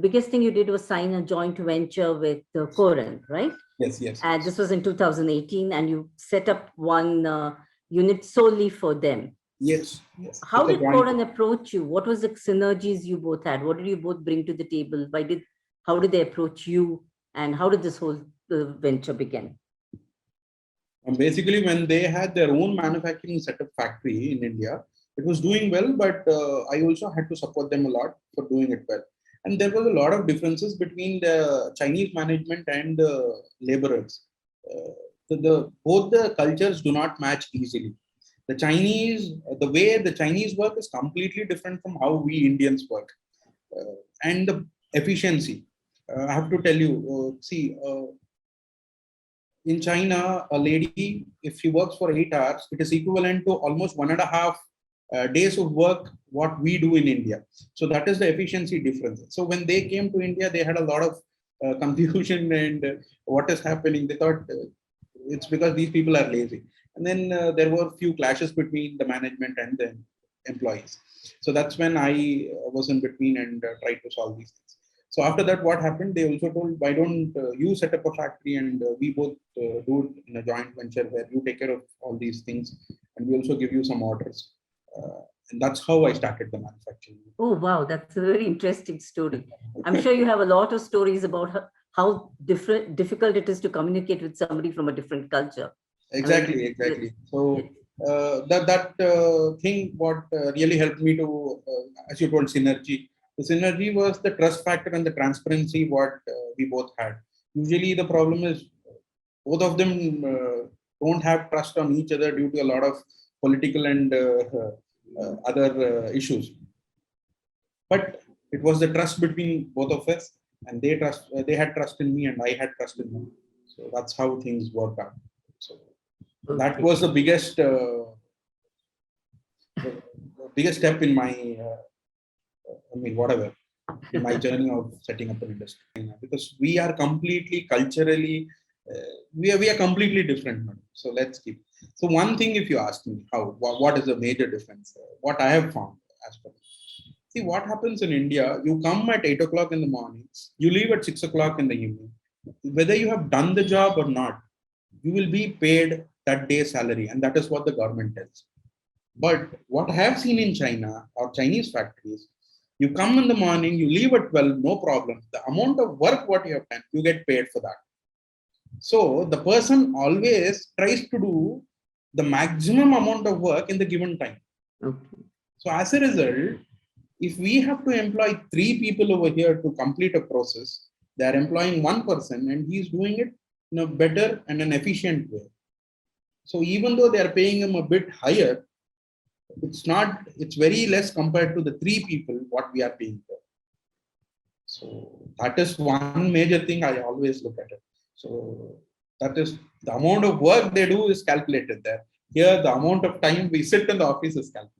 biggest thing you did was sign a joint venture with Coran, right? Yes. And this was in 2018, and you set up one unit solely for them. Yes. How did Coran approach you? What was the synergies you both had? What did you both bring to the table? How did they approach you? And how did this whole venture begin? Basically, when they had their own manufacturing setup factory in India, it was doing well, but I also had to support them a lot for doing it well. And there was a lot of differences between the Chinese management and the laborers. Both the cultures do not match easily. The way the Chinese work is completely different from how we Indians work. And the efficiency. I have to tell you, in China, a lady, if she works for 8 hours, it is equivalent to almost 1.5 days of work what we do in India. So that is the efficiency difference. So when they came to India, they had a lot of confusion and what is happening. They thought it's because these people are lazy. And then there were a few clashes between the management and the employees. So that's when I was in between and tried to solve these things. So after that, what happened? They also told, why don't you set up a factory and we both do it in a joint venture where you take care of all these things and we also give you some orders. And that's how I started the manufacturing. Oh, wow. That's a very interesting story. I'm sure you have a lot of stories about how difficult it is to communicate with somebody from a different culture. Exactly. So that thing, what really helped me to, as you told, synergy. The synergy was the trust factor and the transparency what we both had. Usually the problem is both of them don't have trust on each other due to a lot of political and other issues. But it was the trust between both of us, and they had trust in me and I had trust in them. So that's how things worked out. So that was the biggest step in my in my journey of setting up an industry, because we are completely culturally we are completely different. So let's keep. So one thing, if you ask me what is the major difference, what I have found as per see what happens in India, you come at 8 o'clock in the morning, you leave at 6 o'clock in the evening. Whether you have done the job or not, you will be paid that day's salary, and that is what the government tells. But what I have seen in China or Chinese factories, you come in the morning, you leave at 12, no problem. The amount of work what you have done, you get paid for that. So the person always tries to do the maximum amount of work in the given time. Okay. So as a result, if we have to employ 3 people over here to complete a process, they are employing one person and he is doing it in a better and an efficient way. So even though they are paying him a bit higher, it's very less compared to the 3 people what we are paying for. So that is one major thing I always look at it. So that is the amount of work they do is calculated there. Here, the amount of time we sit in the office is calculated.